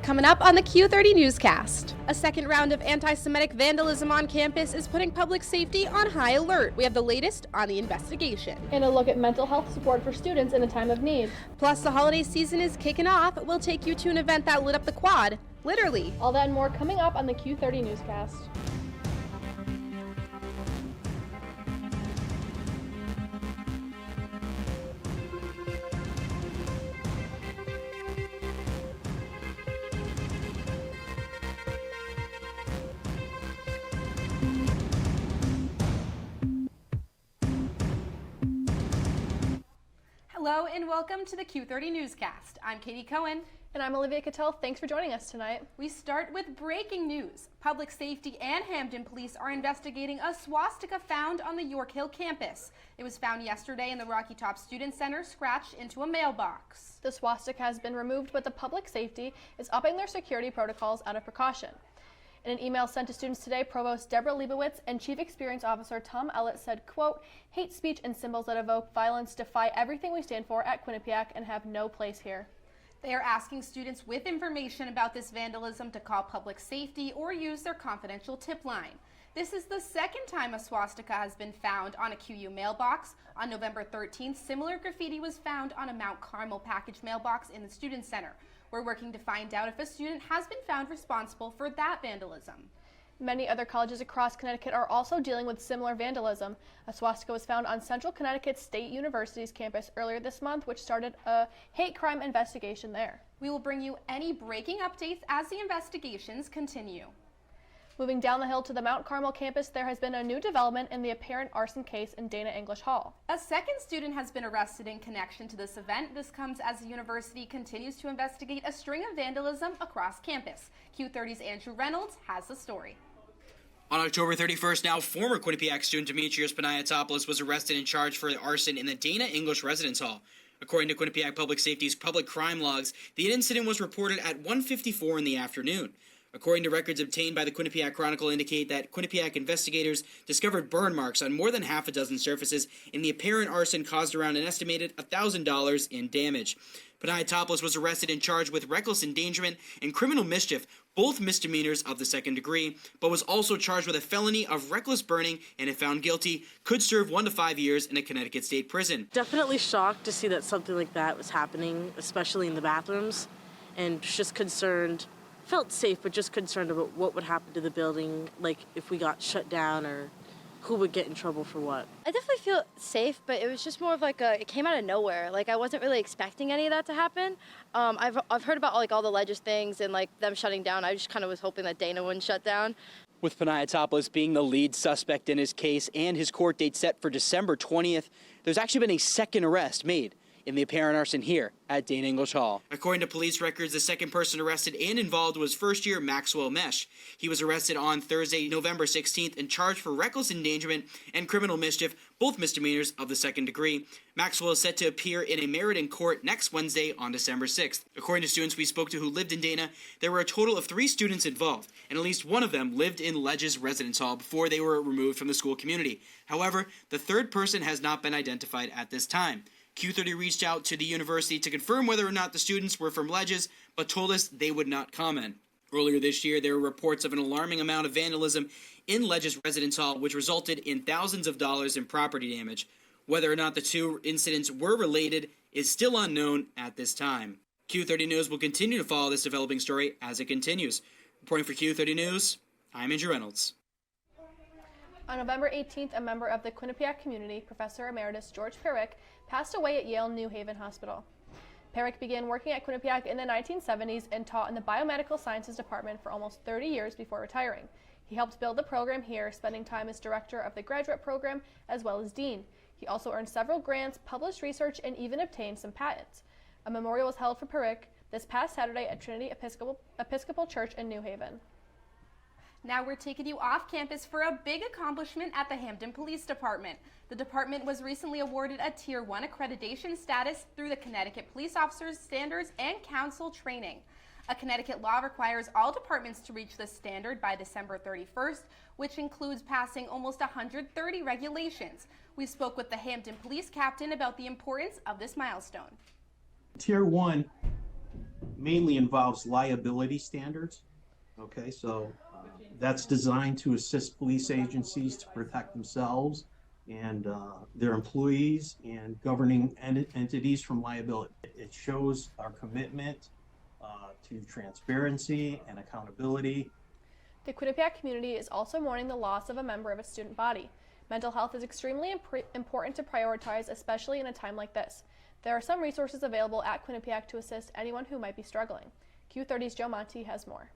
Coming up on the Q30 Newscast. A second round of anti-Semitic vandalism on campus is putting public safety on high alert. We have the latest on the investigation. And a look at mental health support for students in a time of need. Plus, the holiday season is kicking off. We'll take you to an event that lit up the quad, literally. All that and more coming up on the Q30 Newscast. Hello and welcome to the Q30 Newscast. I'm Katie Cohen. And I'm Olivia Cattell. Thanks for joining us tonight. We start with breaking news. Public safety and Hampden police are investigating a swastika found on the York Hill campus. It was found yesterday in the Rocky Top Student Center, scratched into a mailbox. The swastika has been removed, but the public safety is upping their security protocols out of precaution. In an email sent to students today, Provost Deborah Leibowitz and Chief Experience Officer Tom Ellett said, quote, "Hate speech and symbols that evoke violence defy everything we stand for at Quinnipiac and have no place here." They are asking students with information about this vandalism to call public safety or use their confidential tip line. This is the second time a swastika has been found on a QU mailbox. On November 13th, similar graffiti was found on a Mount Carmel package mailbox in the Student Center. We're working to find out if a student has been found responsible for that vandalism. Many other colleges across Connecticut are also dealing with similar vandalism. A swastika was found on Central Connecticut State University's campus earlier this month, which started a hate crime investigation there. We will bring you any breaking updates as the investigations continue. Moving down the hill to the Mount Carmel campus, there has been a new development in the apparent arson case in Dana English Hall. A second student has been arrested in connection to this event. This comes as the university continues to investigate a string of vandalism across campus. Q30's Andrew Reynolds has the story. On October 31st, now former Quinnipiac student Demetrios Panayiotopoulos was arrested and charged for arson in the Dana English Residence Hall. According to Quinnipiac Public Safety's public crime logs, the incident was reported at 1:54 in the afternoon. According to records obtained by the Quinnipiac Chronicle indicate that Quinnipiac investigators discovered burn marks on more than half a dozen surfaces, and the apparent arson caused around an estimated $1,000 in damage. Panayiotopoulos was arrested and charged with reckless endangerment and criminal mischief, both misdemeanors of the second degree, but was also charged with a felony of reckless burning and, if found guilty, could serve 1 to 5 years in a Connecticut state prison. Definitely shocked to see that something like that was happening, especially in the bathrooms, and just concerned. Felt safe, but just concerned about what would happen to the building, like if we got shut down or who would get in trouble for what. I definitely feel safe, but it was just more of like it came out of nowhere. Like I wasn't really expecting any of that to happen. I've heard about all the Ledges things and like them shutting down. I just kind of was hoping that Dana wouldn't shut down. With Panayiotopoulos being the lead suspect in his case and his court date set for December 20th, there's actually been a second arrest made in the apparent arson here at Dana English Hall. According to police records, the second person arrested and involved was first-year Maxwell Mesh. He was arrested on Thursday, November 16th, and charged for reckless endangerment and criminal mischief, both misdemeanors of the second degree. Maxwell is set to appear in a Meriden court next Wednesday on December 6th. According to students we spoke to who lived in Dana, there were a total of 3 students involved, and at least one of them lived in Ledges Residence Hall before they were removed from the school community. However, the third person has not been identified at this time. Q30 reached out to the university to confirm whether or not the students were from Ledges, but told us they would not comment. Earlier this year, there were reports of an alarming amount of vandalism in Ledges Residence Hall, which resulted in thousands of dollars in property damage. Whether or not the two incidents were related is still unknown at this time. Q30 News will continue to follow this developing story as it continues. Reporting for Q30 News, I'm Andrew Reynolds. On November 18th, a member of the Quinnipiac community, Professor Emeritus George Perrick, passed away at Yale New Haven Hospital. Perrick began working at Quinnipiac in the 1970s and taught in the Biomedical Sciences Department for almost 30 years before retiring. He helped build the program here, spending time as director of the graduate program as well as dean. He also earned several grants, published research, and even obtained some patents. A memorial was held for Perrick this past Saturday at Trinity Episcopal Church in New Haven. Now we're taking you off campus for a big accomplishment at the Hampden Police Department. The department was recently awarded a Tier 1 accreditation status through the Connecticut Police Officers Standards and Council Training. A Connecticut law requires all departments to reach this standard by December 31st, which includes passing almost 130 regulations. We spoke with the Hampden Police Captain about the importance of this milestone. Tier 1 mainly involves liability standards. Okay, so that's designed to assist police agencies to protect themselves and their employees and governing entities from liability. It shows our commitment to transparency and accountability. The Quinnipiac community is also mourning the loss of a member of its student body. Mental health is extremely important to prioritize, especially in a time like this. There are some resources available at Quinnipiac to assist anyone who might be struggling. Q30's Joe Monti has more.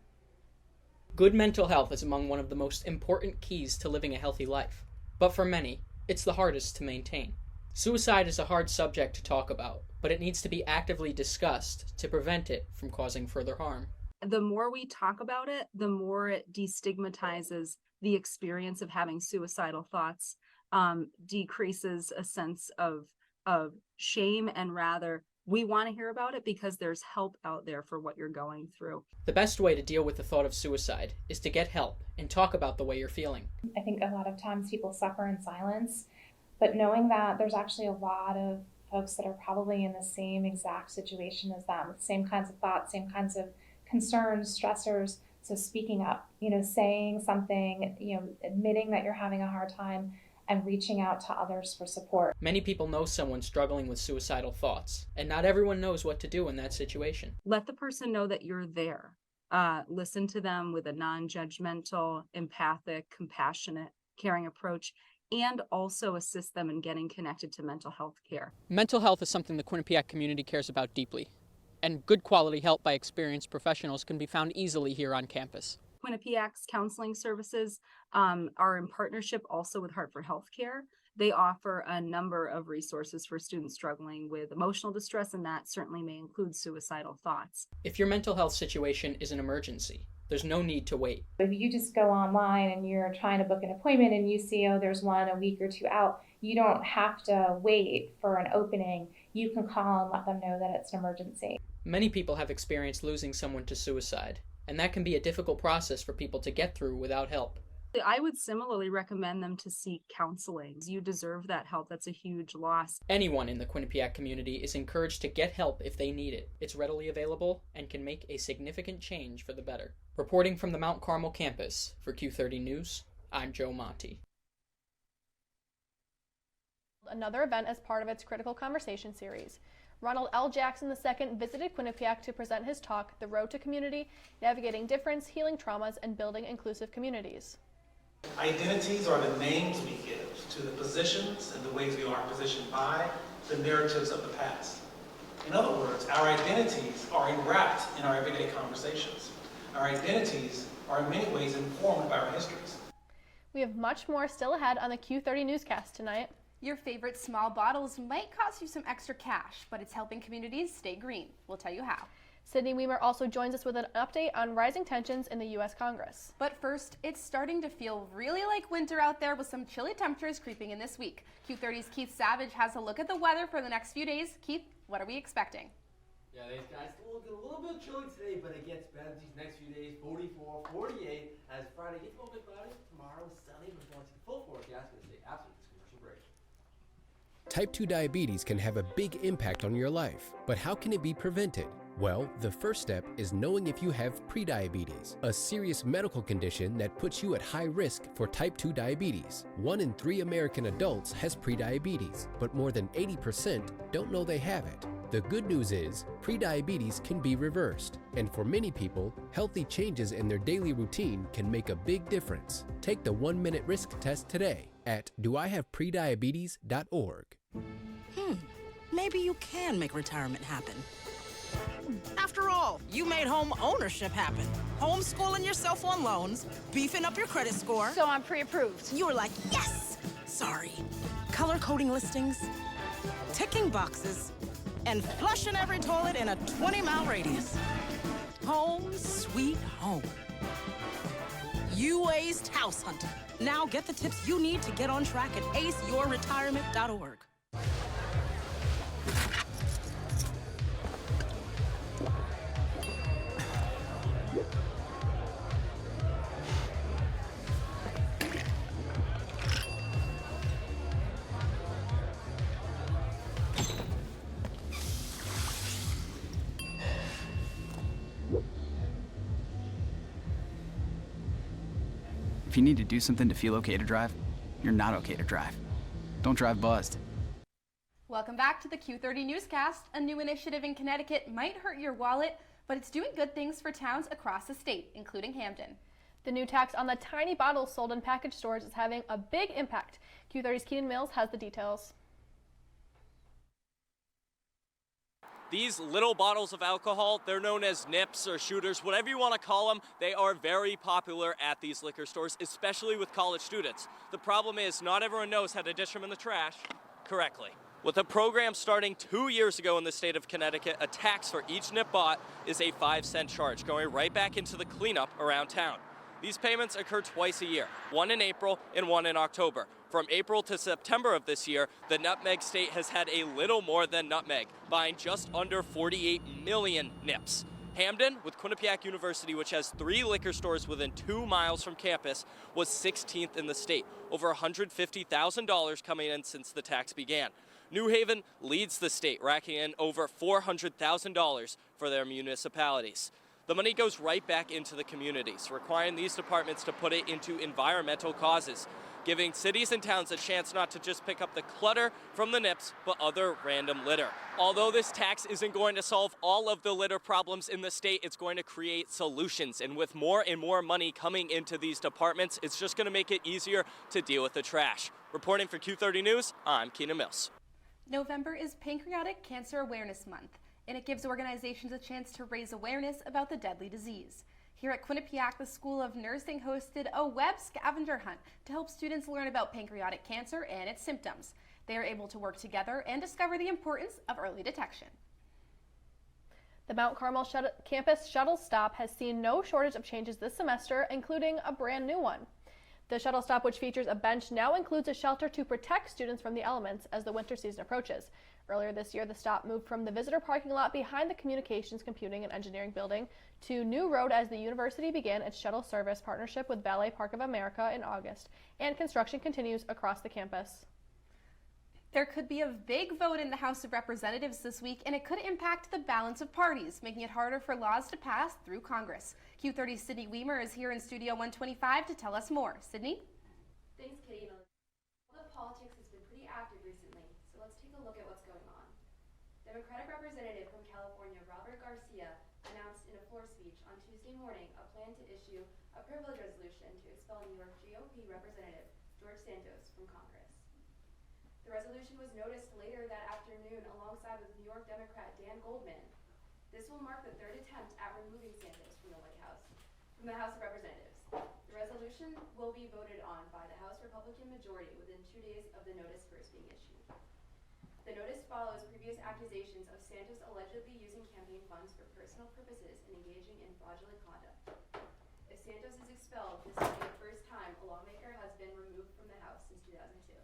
Good mental health is among one of the most important keys to living a healthy life. But for many, it's the hardest to maintain. Suicide is a hard subject to talk about, but it needs to be actively discussed to prevent it from causing further harm. The more we talk about it, the more it destigmatizes the experience of having suicidal thoughts, decreases a sense of shame, and rather, we want to hear about it because there's help out there for what you're going through. The best way to deal with the thought of suicide is to get help and talk about the way you're feeling. I think a lot of times people suffer in silence, but knowing that there's actually a lot of folks that are probably in the same exact situation as them, same kinds of thoughts, same kinds of concerns, stressors. So speaking up, saying something, admitting that you're having a hard time and reaching out to others for support. Many people know someone struggling with suicidal thoughts, and not everyone knows what to do in that situation. Let the person know that you're there. Listen to them with a non-judgmental, empathic, compassionate, caring approach, and also assist them in getting connected to mental health care. Mental health is something the Quinnipiac community cares about deeply, and good quality help by experienced professionals can be found easily here on campus. Quinnipiac's counseling services are in partnership also with Hartford Healthcare. They offer a number of resources for students struggling with emotional distress, and that certainly may include suicidal thoughts. If your mental health situation is an emergency, there's no need to wait. If you just go online and you're trying to book an appointment and you see, there's one a week or two out, you don't have to wait for an opening. You can call and let them know that it's an emergency. Many people have experienced losing someone to suicide, and that can be a difficult process for people to get through without help. I would similarly recommend them to seek counseling. You deserve that help. That's a huge loss. Anyone in the Quinnipiac community is encouraged to get help if they need it. It's readily available and can make a significant change for the better. Reporting from the Mount Carmel campus for Q30 News, I'm Joe Monti. Another event as part of its Critical Conversation series. Ronald L. Jackson II visited Quinnipiac to present his talk, The Road to Community, Navigating Difference, Healing Traumas, and Building Inclusive Communities. Identities are the names we give to the positions and the ways we are positioned by the narratives of the past. In other words, our identities are enwrapped in our everyday conversations. Our identities are in many ways informed by our histories. We have much more still ahead on the Q30 Newscast tonight. Your favorite small bottles might cost you some extra cash, but it's helping communities stay green. We'll tell you how. Sydney Weimer also joins us with an update on rising tensions in the U.S. Congress. But first, it's starting to feel really like winter out there with some chilly temperatures creeping in this week. Q30's Keith Savage has a look at the weather for the next few days. Keith, what are we expecting? Yeah, it's looking a little bit chilly today, but it gets better these next few days. 44, 48 as Friday gets a little bit cloudy. Tomorrow is sunny, but going to the full forecast is the after this commercial break. Type 2 diabetes can have a big impact on your life, but how can it be prevented? Well, the first step is knowing if you have prediabetes, a serious medical condition that puts you at high risk for type 2 diabetes. 1 in 3 American adults has prediabetes, but more than 80% don't know they have it. The good news is, prediabetes can be reversed, and for many people, healthy changes in their daily routine can make a big difference. Take the 1-minute risk test today at doihaveprediabetes.org. Maybe you can make retirement happen. After all, you made home ownership happen. Homeschooling yourself on loans, beefing up your credit score. So I'm pre-approved. You were like, yes! Sorry. Color-coding listings, ticking boxes, and flushing every toilet in a 20-mile radius. Home sweet home. You aced house hunting. Now get the tips you need to get on track at aceyourretirement.org. If you need to do something to feel okay to drive, you're not okay to drive. Don't drive buzzed. Welcome back to the Q30 Newscast. A new initiative in Connecticut might hurt your wallet, but it's doing good things for towns across the state, including Hamden. The new tax on the tiny bottles sold in package stores is having a big impact. Q30's Keenan Mills has the details. These little bottles of alcohol, they're known as nips or shooters, whatever you want to call them. They are very popular at these liquor stores, especially with college students. The problem is not everyone knows how to dish them in the trash correctly. With a program starting 2 years ago in the state of Connecticut, a tax for each nip bought is a 5-cent charge, going right back into the cleanup around town. These payments occur twice a year, one in April and one in October. From April to September of this year, the Nutmeg State has had a little more than Nutmeg, buying just under 48 million nips. Hamden, with Quinnipiac University, which has 3 liquor stores within 2 miles from campus, was 16th in the state, over $150,000 coming in since the tax began. New Haven leads the state, racking in over $400,000 for their municipalities. The money goes right back into the communities, requiring these departments to put it into environmental causes, giving cities and towns a chance not to just pick up the clutter from the nips, but other random litter. Although this tax isn't going to solve all of the litter problems in the state, it's going to create solutions. And with more and more money coming into these departments, it's just going to make it easier to deal with the trash. Reporting for Q30 News, I'm Keenan Mills. November is Pancreatic Cancer Awareness Month, and it gives organizations a chance to raise awareness about the deadly disease. Here at Quinnipiac, the School of Nursing hosted a web scavenger hunt to help students learn about pancreatic cancer and its symptoms. They are able to work together and discover the importance of early detection. The Mount Carmel campus shuttle stop has seen no shortage of changes this semester, including a brand new one. The shuttle stop, which features a bench, now includes a shelter to protect students from the elements as the winter season approaches. Earlier this year, the stop moved from the visitor parking lot behind the Communications, Computing, and Engineering building to New Road as the university began its shuttle service partnership with Valet Park of America in August, and construction continues across the campus. There could be a big vote in the House of Representatives this week, and it could impact the balance of parties, making it harder for laws to pass through Congress. Q30's Sydney Weimer is here in Studio 125 to tell us more. Sydney? Thanks, Kitty. The politics has been pretty active recently, so let's take a look at what's going on. Democratic Representative from California, Robert Garcia, announced in a floor speech on Tuesday morning a plan to issue a privilege resolution to expel New York GOP Representative George Santos from Congress. The resolution was noticed later that afternoon alongside with New York Democrat Dan Goldman. This will mark the 3rd attempt at removing Santos from the House of Representatives. The resolution will be voted on by the House Republican majority within 2 days of the notice first being issued. The notice follows previous accusations of Santos allegedly using campaign funds for personal purposes and engaging in fraudulent conduct. If Santos is expelled, this will be the first time a lawmaker has been removed from the House since 2002.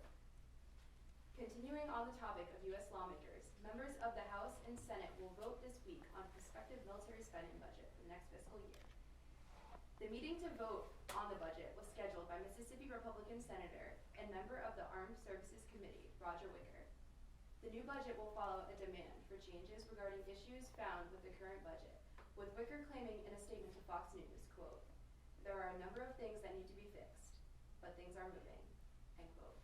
Continuing on the topic of U.S. lawmakers, members of the House and Senate will vote this week on prospective military spending budget for the next fiscal year. The meeting to vote on the budget was scheduled by Mississippi Republican Senator and member of the Armed Services Committee, Roger Wicker. The new budget will follow a demand for changes regarding issues found with the current budget, with Wicker claiming in a statement to Fox News, quote, "There are a number of things that need to be fixed, but things are moving," end quote.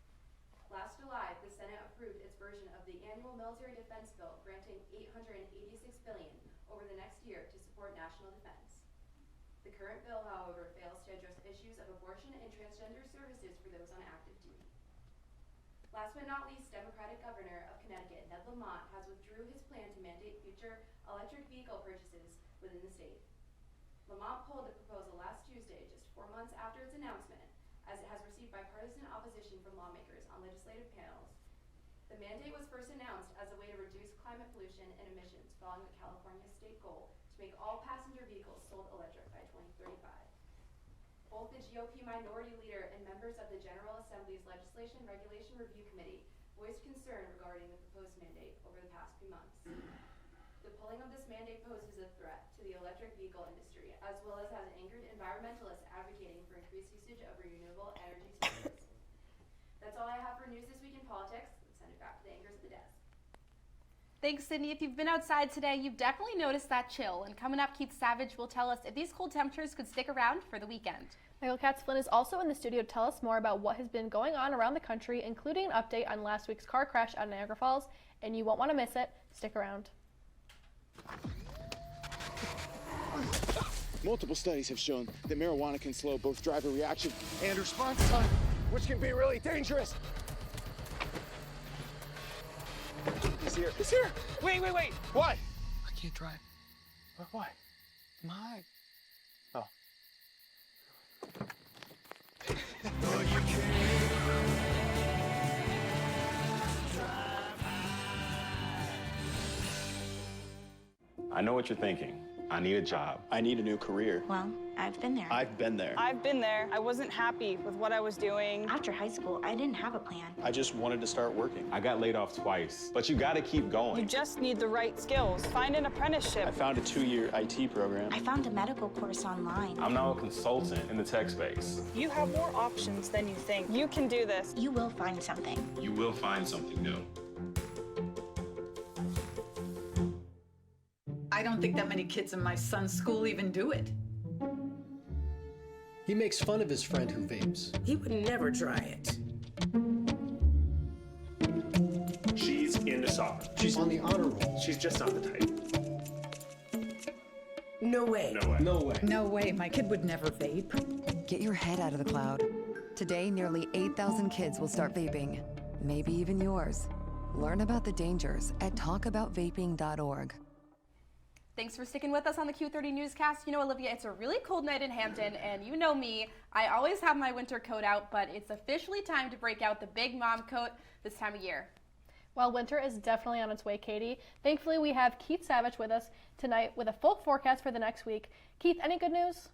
Last July, the Senate approved its version of the annual military defense bill, granting $886 billion over the next year to support national defense. The current bill, however, fails to address issues of abortion and transgender services for those on active duty. Last but not least, Democratic Governor of Connecticut, Ned Lamont, has withdrew his plan to mandate future electric vehicle purchases within the state. Lamont pulled the proposal last Tuesday, just 4 months after its announcement, as it has received bipartisan opposition from lawmakers on legislative panels. The mandate was first announced as a way to reduce climate pollution and emissions following the California state goal to make all passenger vehicles sold electric by 2035. Both the GOP minority leader and members of the General Assembly's Legislation Regulation Review Committee voiced concern regarding the proposed mandate over the past few months. The pulling of this mandate poses a threat to the electric vehicle industry, as well as has angered environmentalists advocating for increased usage of renewable energy sources. That's all I have for news this week in politics. Let's send it back to the anchors at the desk. Thanks, Sydney. If you've been outside today, you've definitely noticed that chill. And coming up, Keith Savage will tell us if these cold temperatures could stick around for the weekend. Michael Katz-Flynn is also in the studio to tell us more about what has been going on around the country, including an update on last week's car crash at Niagara Falls. And you won't want to miss it. Stick around. Multiple studies have shown that marijuana can slow both driver reaction and response time, which can be really dangerous. He's here. He's here. Wait. What? I can't drive. What? My. Oh. I know what you're thinking. I need a job. I need a new career. Well, I've been there. I've been there. I've been there. I wasn't happy with what I was doing. After high school, I didn't have a plan. I just wanted to start working. I got laid off twice, but you gotta keep going. You just need the right skills. Find an apprenticeship. I found a 2-year IT program. I found a medical course online. I'm now a consultant in the tech space. You have more options than you think. You can do this. You will find something. You will find something new. I don't think that many kids in my son's school even do it. He makes fun of his friend who vapes. He would never try it. She's into soccer. She's on the honor roll. She's just not the type. No way. No way. No way. No way, my kid would never vape. Get your head out of the cloud. Today, nearly 8,000 kids will start vaping. Maybe even yours. Learn about the dangers at talkaboutvaping.org. Thanks for sticking with us on the Q30 Newscast. You know, Olivia, it's a really cold night in Hampton, and you know me, I always have my winter coat out, but it's officially time to break out the big mom coat this time of year. Well, winter is definitely on its way, Katie. Thankfully, we have Keith Savage with us tonight with a full forecast for the next week. Keith, any good news?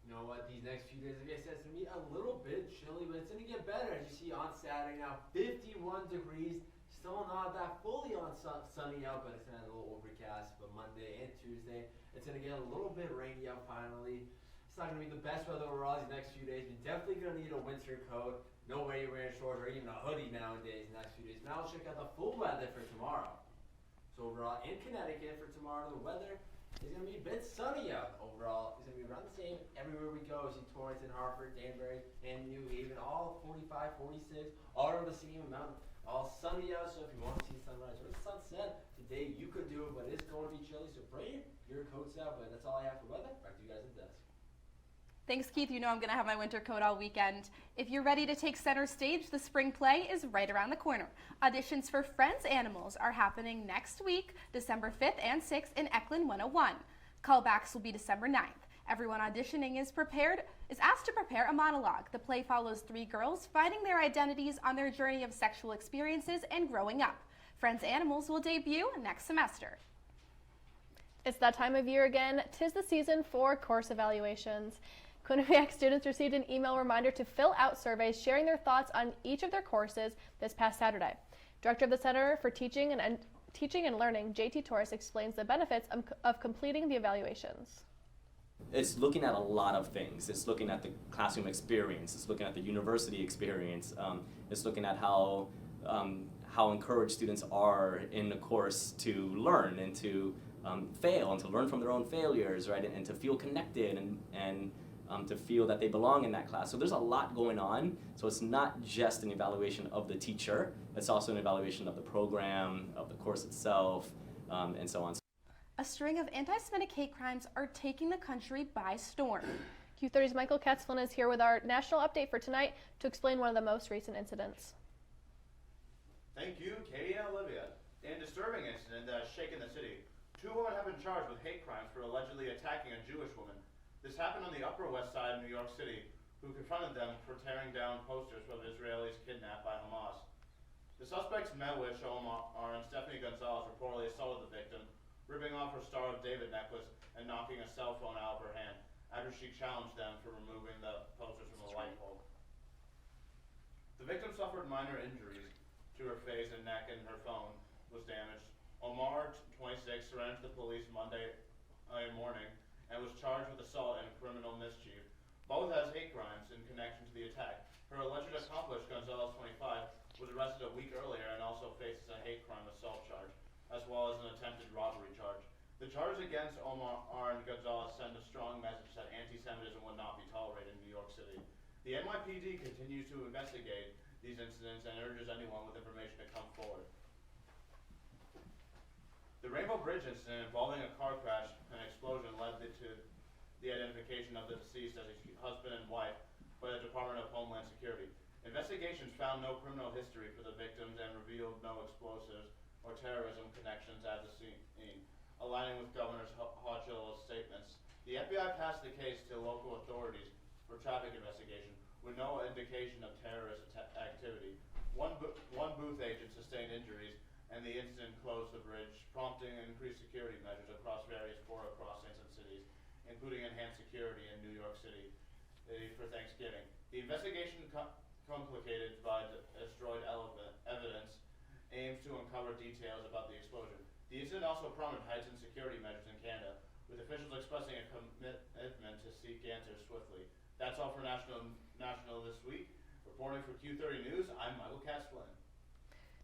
You know what, these next few days, like I said, it's going to be a little bit chilly, but it's going to get better. As you see on Saturday now, 51 degrees. Still not that fully on sunny out, but it's going to have a little overcast. But Monday and Tuesday, it's going to get a little bit rainy out finally. It's not going to be the best weather overall these next few days. You're definitely going to need a winter coat. No way you're wearing shorts or even a hoodie nowadays the next few days. Now let's check out the full weather for tomorrow. So overall in Connecticut for tomorrow, the weather is going to be a bit sunny out overall. It's going to be around the same everywhere we go. See Torrington, Hartford, Danbury, and New Haven, all 45, 46, all around the same amount. All sunny out, so if you want to see sunrise or sunset today, you could do it, but it's going to be chilly, so bring your coats out. But that's all I have for weather. Back to you guys at the desk. Thanks, Keith. You know I'm going to have my winter coat all weekend. If you're ready to take center stage, the spring play is right around the corner. Auditions for Friends Animals are happening next week, December 5th and 6th in Eklund 101. Callbacks will be December 9th. Everyone auditioning is asked to prepare a monologue. The play follows 3 girls finding their identities on their journey of sexual experiences and growing up. Friends Animals will debut next semester. It's that time of year again. 'Tis the season for course evaluations. Quinnipiac students received an email reminder to fill out surveys sharing their thoughts on each of their courses this past Saturday. Director of the Center for Teaching and Learning, JT Torres, explains the benefits of completing the evaluations. It's looking at a lot of things. It's looking at the classroom experience. It's looking at the university experience. It's looking at how encouraged students are in the course to learn and to fail and to learn from their own failures, right? And to feel connected and to feel that they belong in that class. So there's a lot going on. So it's not just an evaluation of the teacher. It's also an evaluation of the program, of the course itself, and so on. A string of anti-Semitic hate crimes are taking the country by storm. Q30's Michael Katz-Flynn is here with our national update for tonight to explain one of the most recent incidents. Thank you, Katie and Olivia. In a disturbing incident that has shaken the city, 2 women have been charged with hate crimes for allegedly attacking a Jewish woman. This happened on the Upper West Side of New York City, who confronted them for tearing down posters of Israelis kidnapped by Hamas. The suspects met with Omar and Stephanie Gonzalez reportedly assaulted the victim, ripping off her Star of David necklace and knocking a cell phone out of her hand after she challenged them for removing the posters from a light bulb. The victim suffered minor injuries to her face and neck, and her phone was damaged. Omar, 26, surrendered to the police Monday morning and was charged with assault and criminal mischief. Both has hate crimes in connection to the attack. Her alleged accomplice, Gonzalez, 25, was arrested a week earlier and also faces a hate crime assault charge. as well as an attempted robbery charge. The charges against Omar and Gonzalez send a strong message that anti-Semitism would not be tolerated in New York City. The NYPD continues to investigate these incidents and urges anyone with information to come forward. The Rainbow Bridge incident involving a car crash and explosion led to the identification of the deceased as his husband and wife by the Department of Homeland Security. Investigations found no criminal history for the victims and revealed no explosives or terrorism connections at the scene, aligning with Governor Hochul's statements. The FBI passed the case to local authorities for traffic investigation with no indication of terrorist activity. One booth agent sustained injuries, and the incident closed the bridge, prompting increased security measures across various borough crossings and cities, including enhanced security in New York City for Thanksgiving. The investigation, complicated by destroyed evidence, aims to uncover details about the explosion. The incident also prompted heightened security measures in Canada, with officials expressing a commitment to seek answers swiftly. That's all for National this week. Reporting for Q30 News, I'm Michael Castlin.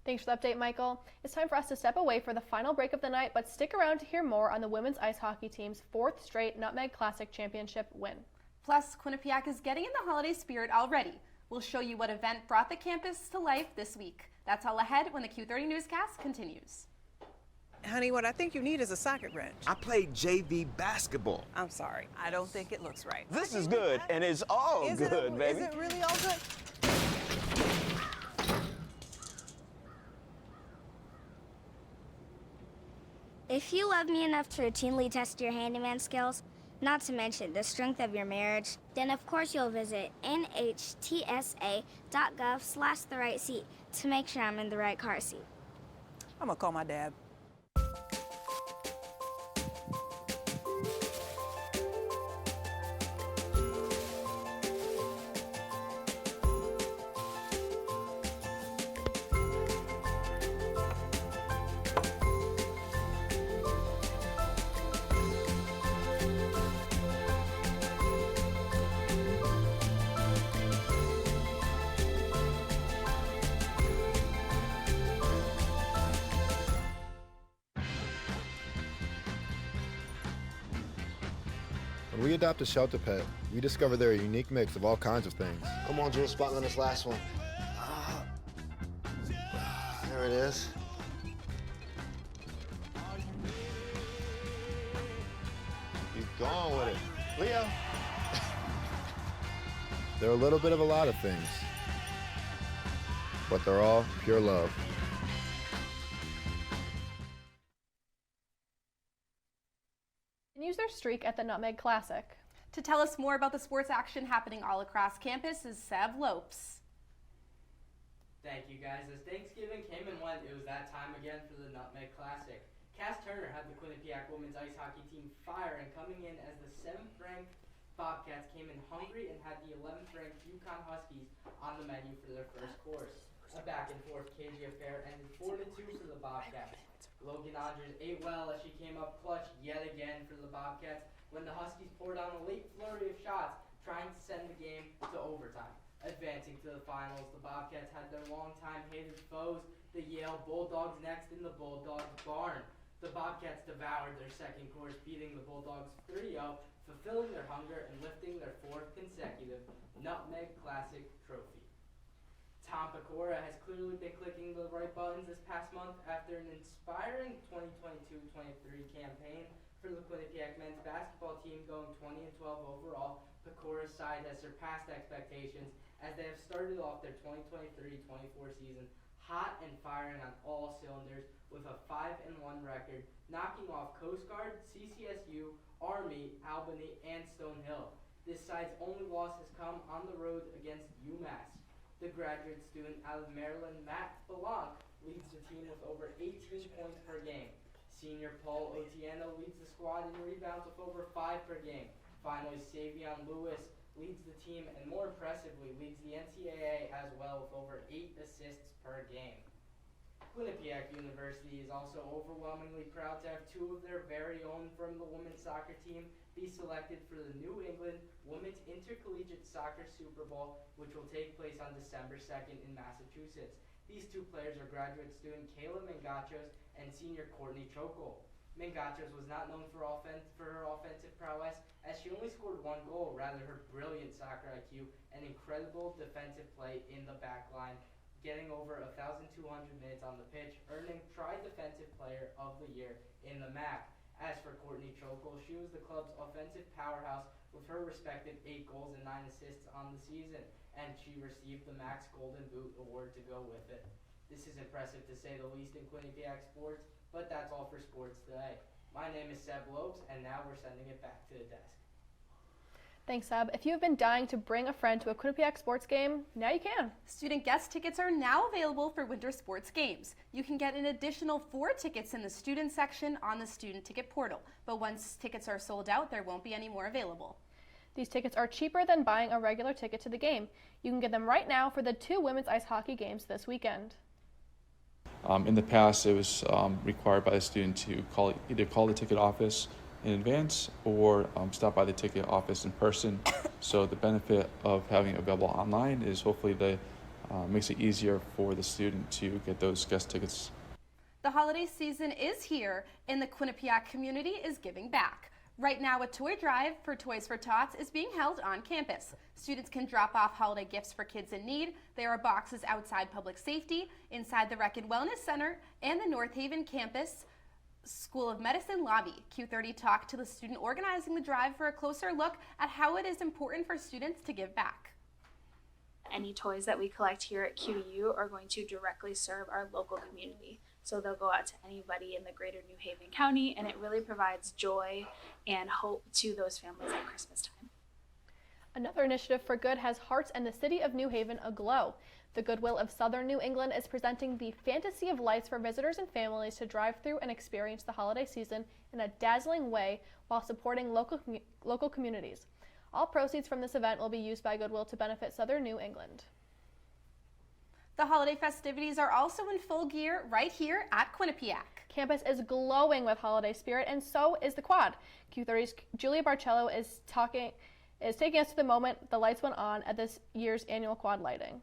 Thanks for the update, Michael. It's time for us to step away for the final break of the night, but stick around to hear more on the women's ice hockey team's 4th straight Nutmeg Classic Championship win. Plus, Quinnipiac is getting in the holiday spirit already. We'll show you what event brought the campus to life this week. That's all ahead when the Q30 Newscast continues. Honey, what I think you need is a socket wrench. I played JV basketball. I'm sorry. I don't think it looks right. This is good, and it's all good, baby. Is it really all good? If you love me enough to routinely test your handyman skills, not to mention the strength of your marriage, then of course you'll visit nhtsa.gov/therightseat to make sure I'm in the right car seat. I'm gonna call my dad. When we adopt a shelter pet, we discover they're a unique mix of all kinds of things. Come on, Drew, spot me on this last one. There it is. Keep going with it. Leo! They're a little bit of a lot of things, but they're all pure love. Continues their streak at the Nutmeg Classic. To tell us more about the sports action happening all across campus is Seb Lopes. Thank you, guys. As Thanksgiving came and went, it was that time again for the Nutmeg Classic. Cass Turner had the Quinnipiac women's ice hockey team firing, coming in as the 7th-ranked Bobcats came in hungry and had the 11th-ranked Yukon Huskies on the menu for their first course. A back-and-forth cagey affair ended 4-2 for the Bobcats. Logan Andres ate well as she came up clutch yet again for the Bobcats when the Huskies poured on a late flurry of shots, trying to send the game to overtime. Advancing to the finals, the Bobcats had their longtime hated foes, the Yale Bulldogs, next in the Bulldogs barn. The Bobcats devoured their second course, beating the Bulldogs 3-0, fulfilling their hunger and lifting their 4th consecutive Nutmeg Classic trophy. Tom Pecora has clearly been clicking the right buttons this past month after an inspiring 2022-23 campaign for the Quinnipiac men's basketball team, going 20-12 overall. Pecora's side has surpassed expectations as they have started off their 2023-24 season hot and firing on all cylinders with a 5-1 record, knocking off Coast Guard, CCSU, Army, Albany, and Stonehill. This side's only loss has come on the road against UMass. The graduate student out of Maryland, Matt Belanc, leads the team with over 18 points per game. Senior Paul Otieno leads the squad in rebounds with over 5 per game. Finally, Savion Lewis leads the team and, more impressively, leads the NCAA as well with over 8 assists per game. Quinnipiac University is also overwhelmingly proud to have 2 of their very own from the women's soccer team be selected for the New England Women's Intercollegiate Soccer Super Bowl, which will take place on December 2nd in Massachusetts. These two players are graduate student Kayla Mangachos and senior Courtney Chokol. Mangachos was not known for her offensive prowess, as she only scored 1 goal, rather her brilliant soccer IQ and incredible defensive play in the back line, getting over 1,200 minutes on the pitch, earning Tri-Defensive Player of the Year in the MAC. As for Courtney Chokol, she was the club's offensive powerhouse with her respective 8 goals and 9 assists on the season, and she received the Max Golden Boot Award to go with it. This is impressive to say the least in Quinnipiac sports, but that's all for sports today. My name is Seb Lopes, and now we're sending it back to the desk. Thanks, Seb. If you've been dying to bring a friend to a Quinnipiac sports game, now you can. Student guest tickets are now available for winter sports games. You can get an additional 4 tickets in the student section on the student ticket portal, but once tickets are sold out, there won't be any more available. These tickets are cheaper than buying a regular ticket to the game. You can get them right now for the 2 women's ice hockey games this weekend. In the past, it was required by the student to either call the ticket office in advance or stop by the ticket office in person. So the benefit of having it available online is hopefully makes it easier for the student to get those guest tickets. The holiday season is here, and the Quinnipiac community is giving back. Right now, a toy drive for Toys for Tots is being held on campus. Students can drop off holiday gifts for kids in need. There are boxes outside public safety, inside the Rec and Wellness Center, and the North Haven campus School of Medicine lobby. Q30 talked to the student organizing the drive for a closer look at how it is important for students to give back. Any toys that we collect here at QU are going to directly serve our local community. So they'll go out to anybody in the greater New Haven County, and it really provides joy and hope to those families at Christmas time. Another initiative for good has hearts and the city of New Haven aglow. The Goodwill of Southern New England is presenting the Fantasy of Lights for visitors and families to drive through and experience the holiday season in a dazzling way while supporting local communities. All proceeds from this event will be used by Goodwill to benefit Southern New England. The holiday festivities are also in full gear right here at Quinnipiac. Campus is glowing with holiday spirit, and so is the quad. Q30's Julia Barcello is taking us to the moment the lights went on at this year's annual quad lighting.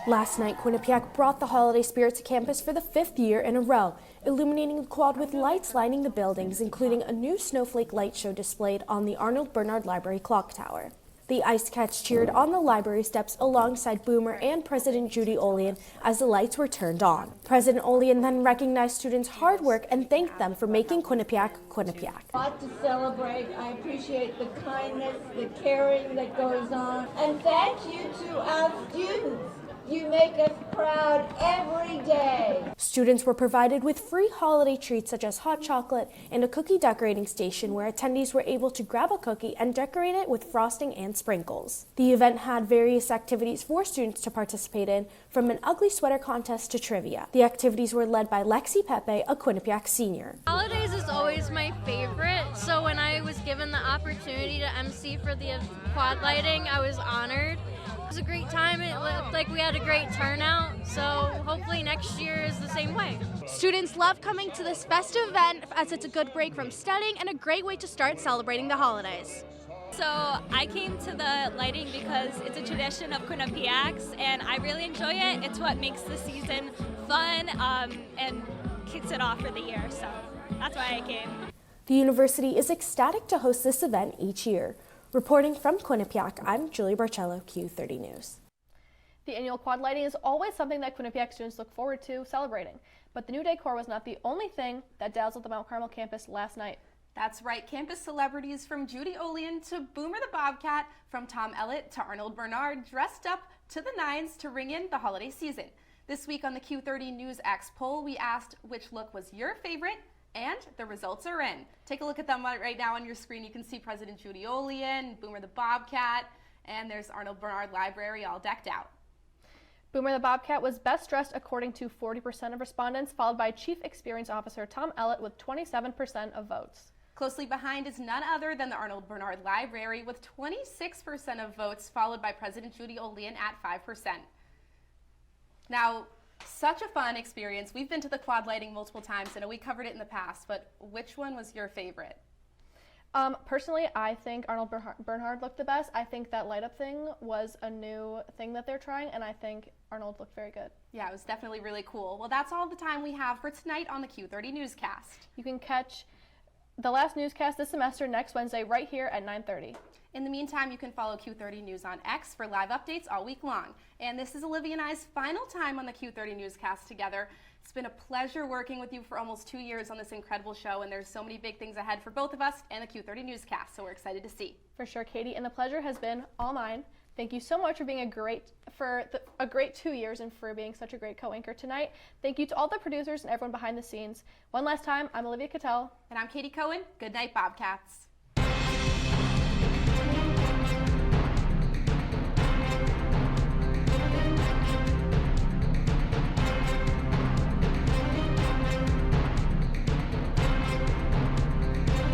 Last night, Quinnipiac brought the holiday spirit to campus for the 5th year in a row, illuminating the quad with lights lining the buildings, including a new snowflake light show displayed on the Arnold Bernard Library clock tower. The Ice Cats cheered on the library steps alongside Boomer and President Judy Olian as the lights were turned on. President Olian then recognized students' hard work and thanked them for making Quinnipiac Quinnipiac. A lot to celebrate. I appreciate the kindness, the caring that goes on. And thank you to our students. You make us proud every day. Students were provided with free holiday treats such as hot chocolate and a cookie decorating station where attendees were able to grab a cookie and decorate it with frosting and sprinkles. The event had various activities for students to participate in, from an ugly sweater contest to trivia. The activities were led by Lexi Pepe, a Quinnipiac senior. Holidays is always my favorite, so when I was given the opportunity to MC for the quad lighting, I was honored. It was a great time. It looked like we had a great turnout, so hopefully next year is the same way. Students love coming to this festive event as it's a good break from studying and a great way to start celebrating the holidays. So I came to the lighting because it's a tradition of Quinnipiac's, and I really enjoy it. It's what makes the season fun and kicks it off for the year, so that's why I came. The university is ecstatic to host this event each year. Reporting from Quinnipiac, I'm Julia Barcello, Q30 News. The annual quad lighting is always something that Quinnipiac students look forward to celebrating, but the new decor was not the only thing that dazzled the Mount Carmel campus last night. That's right, campus celebrities from Judy Olian to Boomer the Bobcat, from Tom Ellett to Arnold Bernard, dressed up to the nines to ring in the holiday season. This week on the Q30 News X poll, we asked which look was your favorite, and the results are in. Take a look at them right now on your screen. You can see President Judy Olian, Boomer the Bobcat, and there's Arnold Bernard Library all decked out. Boomer the Bobcat was best dressed according to 40% of respondents, followed by Chief Experience Officer Tom Ellett with 27% of votes. Closely behind is none other than the Arnold Bernard Library with 26% of votes, followed by President Judy Olian at 5%. Now, such a fun experience. We've been to the quad lighting multiple times. I know we covered it in the past, but which one was your favorite? Personally, I think Arnold Bernhard looked the best. I think that light up thing was a new thing that they're trying, and I think Arnold looked very good. Yeah, it was definitely really cool. Well, that's all the time we have for tonight on the Q30 Newscast. You can catch the last newscast this semester next Wednesday right here at 9:30. In the meantime, you can follow Q30 News on X for live updates all week long. And this is Olivia and I's final time on the Q30 Newscast together. It's been a pleasure working with you for almost 2 years on this incredible show, and there's so many big things ahead for both of us and the Q30 Newscast, so we're excited to see. For sure, Katie, and the pleasure has been all mine. Thank you so much for being a great 2 years and for being such a great co-anchor tonight. Thank you to all the producers and everyone behind the scenes. One last time, I'm Olivia Cattell. And I'm Katie Cohen. Good night, Bobcats.